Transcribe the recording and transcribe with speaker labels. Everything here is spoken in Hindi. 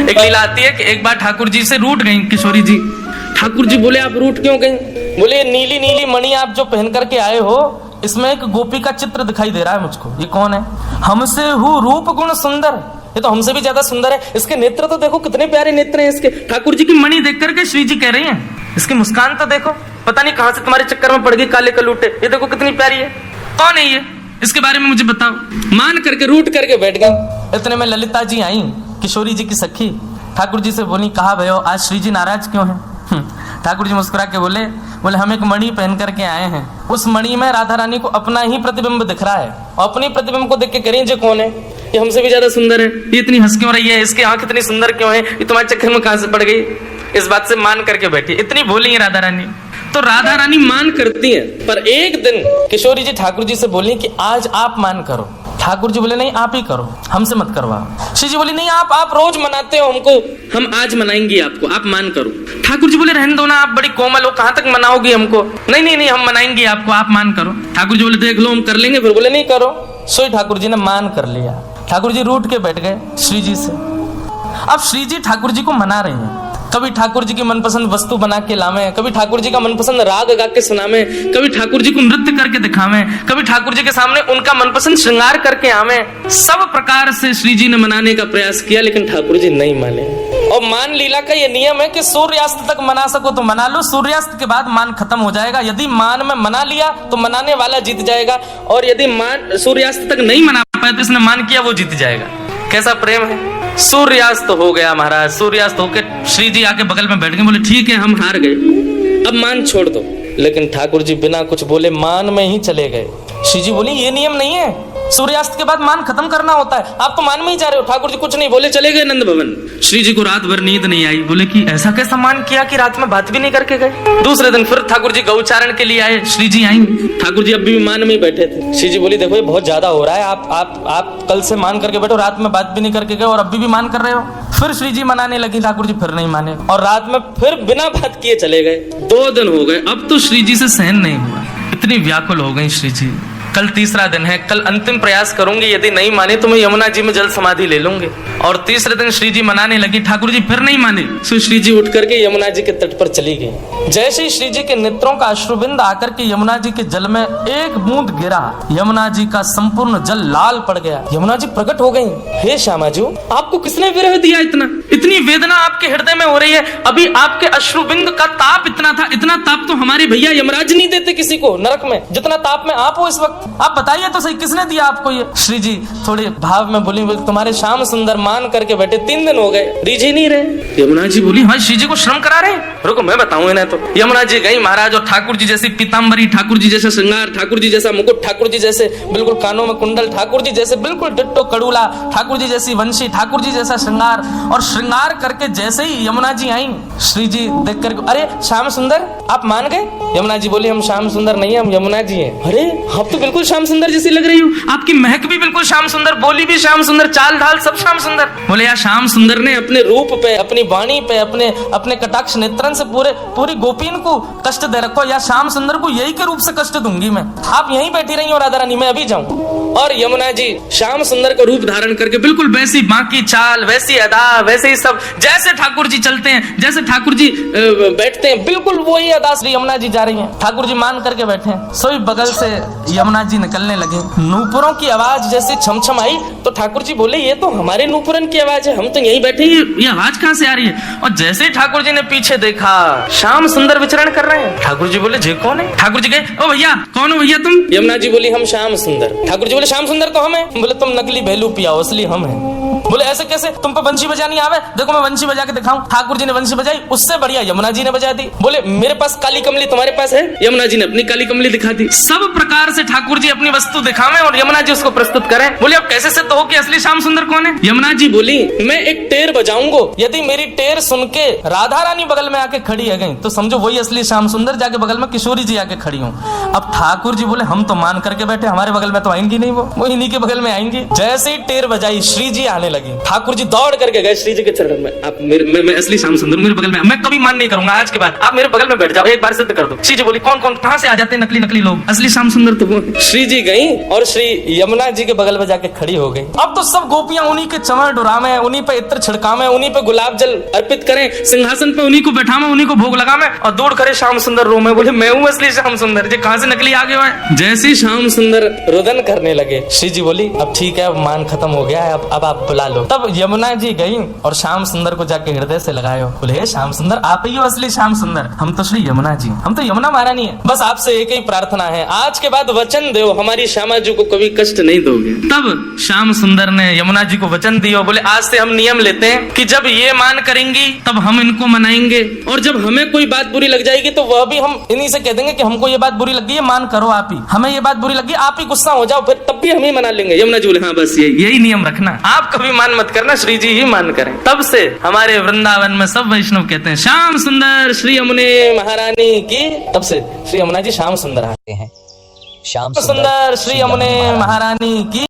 Speaker 1: एक लीला आती है कि एक बार ठाकुर जी से रूठ गई किशोरी जी। ठाकुर जी बोले आप रूठ क्यों गई? बोले नीली नीली मणि आप जो पहन करके आए हो, इसमें एक गोपी का चित्र दिखाई दे रहा है मुझको। ये कौन है? हमसे हूँ रूप गुण सुंदर, ये तो हमसे भी ज्यादा सुंदर है। इसके नेत्र तो देखो कितने प्यारे नेत्र हैं इसके। ठाकुर जी की मणि देख करके श्री जी कह रही हैं, इसकी मुस्कान तो देखो, पता नहीं कहां से तुम्हारे चक्कर में पड़ गई काले कलूटे, ये देखो कितनी प्यारी है। कौन है ये? इसके बारे में मुझे बताओ। मान करके रूठ करके बैठ गई। इतने में ललिता जी आई, किशोरी जी की सखी। ठाकुर जी से बोली, कहा भयो आज श्री जी नाराज क्यों हैं? ठाकुर जी मुस्कुरा के बोले हम एक मणि पहन करके आए हैं, उस मणि में राधा रानी को अपना ही प्रतिबिंब दिख रहा है, और अपनी प्रतिबिंब को देख के कह रही है ये कौन है? ये हमसे भी ज्यादा सुंदर है, ये इतनी हंस क्यों रही है, इसकी आंख इतनी सुंदर क्यों है, ये तुम्हारे चक्कर में कहां से पड़ गई? इस बात से मान करके बैठी। इतनी भोली है राधा रानी। तो राधा रानी मान करती है, पर एक दिन किशोरी जी ठाकुर जी से बोली कि आज आप मान करो। ठाकुर जी बोले नहीं आप ही करो, हमसे मत करवाओ। श्री जी बोली नहीं आप रोज मनाते हो हमको, हम आज मनाएंगे आपको, आप मान करो। ठाकुर जी बोले रहने दो ना, आप बड़ी कोमल हो, कहां तक मनाओगी हमको? नहीं नहीं नहीं हम मनाएंगे आपको, आप मान करो। ठाकुर जी बोले देख लो हम कर लेंगे, फिर बोले नहीं करो। सोई ठाकुर जी ने मान कर लिया। ठाकुर जी रूठ के बैठ गए श्री जी से। अब श्री जी ठाकुर जी को मना रहे हैं, कभी ठाकुर जी की मनपसंद वस्तु बना के लावे, कभी ठाकुर जी का मनपसंद राग गा के सुनावे, कभी ठाकुर जी को नृत्य करके दिखावे, कभी ठाकुर जी के सामने उनका मनपसंद श्रृंगार करके आवे। सब प्रकार से श्री जी ने मनाने का प्रयास किया, लेकिन ठाकुर जी नहीं माने। और मान लीला का ये नियम है कि सूर्यास्त तक मना सको तो मना लो, सूर्यास्त के बाद मान खत्म हो जाएगा। यदि मान में मना लिया तो मनाने वाला जीत जाएगा, और यदि मान सूर्यास्त तक नहीं मना पाए तो इसने मान किया वो जीत जाएगा। कैसा प्रेम है। सूर्यास्त हो गया महाराज, सूर्यास्त होके श्री जी आके बगल में बैठ गए, बोले ठीक है हम हार गए, अब मान छोड़ दो। लेकिन ठाकुर जी बिना कुछ बोले मान में ही चले गए। श्री जी बोली ये नियम नहीं है, सूर्यास्त के बाद मान खत्म करना होता है, आप तो मान में ही जा रहे हो। ठाकुर जी कुछ नहीं बोले, चले गए नंद भवन। श्री जी को रात भर नींद नहीं आई, बोले कि ऐसा कैसा मान किया कि रात में बात भी नहीं करके गए। दूसरे दिन फिर ठाकुर जी गौचारण के लिए आए, श्री जी आई, ठाकुर जी अब भी मान में ही बैठे थे। श्री जी बोली देखो ये बहुत ज्यादा हो रहा है, आप कल से मान करके बैठो, रात में बात भी नहीं करके गए और अभी भी मान कर रहे हो। फिर श्री जी मनाने लगी, ठाकुर जी फिर नहीं माने और रात में फिर बिना बात किए चले गए। 2 दिन हो गए, अब तो श्री जी से सहन नहीं हुआ, इतनी व्याकुल हो गई श्री जी। कल तीसरा दिन है, कल अंतिम प्रयास करूंगी, यदि नहीं माने तो मैं यमुना जी में जल समाधि ले लूंगी। और तीसरे दिन श्री जी मनाने लगी, ठाकुर जी फिर नहीं माने। सो श्री जी उठ करके यमुना जी के तट पर चली गई। जैसे ही श्री जी के नेत्रों का अश्रुबिंद आकर के यमुना जी के जल में एक बूंद गिरा, यमुना जी का संपूर्ण जल लाल पड़ गया। यमुना जी प्रकट हो गई, हे श्यामा जी आपको किसने विरह दिया? इतनी वेदना आपके हृदय में हो रही है, अभी आपके अश्रुबिंद का ताप इतना था, इतना ताप तो हमारे भैया यमराज नहीं देते किसी को नरक में, जितना ताप में आप हो इस वक्त। आप बताइए तो सही किसने दिया आपको ये? श्री जी थोड़े भाव में बोली तुम्हारे श्याम सुंदर मान करके बैठे 3 दिन हो गए, रिझ ही नहीं रहे। यमुना जी बोली हाँ श्री जी को श्रम करा रहे, रुको मैं बताऊं इन्हें। तो यमुना जी गई महाराज, और ठाकुर जी जैसी पीताम्बरी, ठाकुर जी जैसा श्रृंगार, ठाकुर जी जैसा मुकुट, ठाकुर जी जैसे बिल्कुल कानों में कुंडल, ठाकुर जी जैसे बिल्कुल डिट्टो कड़ूला, ठाकुर जी जैसी वंशी, ठाकुर जी जैसा श्रृंगार। और श्रृंगार करके जैसे ही यमुना जी आई, श्री जी देख कर अरे श्याम सुंदर आप मान गए? यमुना जी बोली हम श्याम सुंदर नहीं है, हम यमुना जी हैं। अरे आप तो बिल्कुल श्याम सुंदर जैसी लग रही हो, आपकी महक भी बिल्कुल श्याम सुंदर, बोली भी श्याम सुंदर, चाल ढाल सब श्याम सुंदर। बोले यार श्याम सुंदर ने अपने रूप पे, अपनी वाणी पे, अपने कटाक्ष नेत्रन से पूरी गोपीन को कष्ट दे रखो, या श्याम सुंदर को यही के रूप से कष्ट दूंगी मैं। आप यहीं बैठी रही हो राधा रानी, मैं अभी जाऊं। और यमुना जी श्याम सुंदर का रूप धारण करके बिल्कुल वैसी बाकी चाल, वैसी अदा, वैसे ही सब, जैसे ठाकुर जी चलते हैं, जैसे ठाकुर जी बैठते हैं, बिल्कुल वही अदा श्री यमुना जी जा रही हैं। ठाकुर जी मान करके बैठे हैं। सोई बगल से यमुना जी निकलने लगे, नूपुरों की आवाज जैसे छमछम आई, तो ठाकुर जी बोले ये तो हमारे नूपुरन की आवाज है, हम तो यहीं बैठे, ये आवाज कहां से आ रही है? और जैसे ही ठाकुर जी ने पीछे देखा, श्याम सुंदर विचरण कर रहे हैं। ठाकुर जी बोले जे कौन है? ठाकुर जी गए, ओ भैया कौन हो भैया तुम? यमुना जी बोली हम श्याम सुंदर। ठाकुर जी बोले श्याम सुंदर तो हम हैं। बोले तुम नकली भेलू पियाओ, असली हम हैं। बोले ऐसे कैसे, तुम पे वंशी बजानी आवे? देखो मैं वंशी बजा के दिखाऊं। ठाकुर जी ने वंशी बजाई, उससे बढ़िया यमुना जी ने बजा दी। बोले मेरे पास काली कमली, तुम्हारे पास है? यमुना जी ने अपनी काली कमली दिखा दी। सब प्रकार से ठाकुर जी अपनी वस्तु दिखावे और यमुना जी उसको प्रस्तुत करें। बोले अब कैसे सिद्ध हो कि असली श्याम सुंदर कौन है? यमुना जी बोली मैं एक टेर बजाऊंगा, यदि मेरी टेर सुन के राधा रानी बगल में आके खड़ी है गई तो समझो वही असली श्याम सुंदर, जाके बगल में किशोरी जी आके खड़ी हूँ। अब ठाकुर जी बोले हम तो मान करके बैठे, हमारे बगल में तो आएंगी नहीं, वो इन्हीं के बगल में आएंगी। जैसे ही टेर बजाई श्री जी आने लगी। ठाकुर जी दौड़ करके गए श्री जी के चरण में, आप मैं असली श्याम सुंदर, मेरे बगल में, मैं कभी मान नहीं करूंगा आज के बाद, आप मेरे बगल में बैठ जाओ, एक बार सिद्ध कर दो। श्री जी बोली कौन कौन कहां से आ जाते हैं नकली नकली लोग, असली श्याम सुंदर तो वो। श्री जी गई और श्री यमुना जी के बगल में जाके खड़ी हो गई। अब तो सब गोपियां उन्हीं के चमर डुरामे, उन्हीं पे इत्र छिड़कावे, उन्हीं पे गुलाब जल अर्पित करें, सिंहासन पे उन्हीं को बैठावे, उन्हीं को भोग लगावे और दूर करे श्याम सुंदर रो में। बोले मैं हूँ असली श्याम सुंदर, जी कहां से नकली आ गए हैं। जैसे श्याम सुंदर रुदन करने लगे, श्री जी बोली अब ठीक है, अब मान खत्म हो गया है, अब आप बुला लो। तब यमुना जी गई और श्याम सुंदर को जाके हृदय से लगायो। बोले श्याम सुंदर आप ही हो असली श्याम सुंदर, हम तो श्री यमुना जी, हम तो यमुना महारानी है। बस आपसे एक ही प्रार्थना है, आज के बाद वचन दो हमारी श्यामा जी को कभी कष्ट नहीं दोगे। तब श्याम सुंदर ने यमुना जी को वचन दिया। बोले आज से हम नियम लेते हैं कि जब ये मान करेंगी तब हम इनको मनाएंगे, और जब हमें कोई बात बुरी लग जाएगी तो वह भी हम इन्हीं से कह देंगे कि हमको ये बात बुरी लगी है, मान करो आप ही, हमें ये बात बुरी लगी, आप ही गुस्सा हो जाओ, फिर तब भी हम ही मना लेंगे। यमुना जी बोले हाँ बस यही नियम रखना, आप कभी मान मत करना, श्री जी ही मान करें। तब से हमारे वृंदावन में सब वैष्णव कहते हैं श्याम सुंदर श्री यमुने महारानी की। तब से श्री यमुना जी श्याम सुंदर आते हैं, श्याम सुंदर श्री यमुने महारानी की।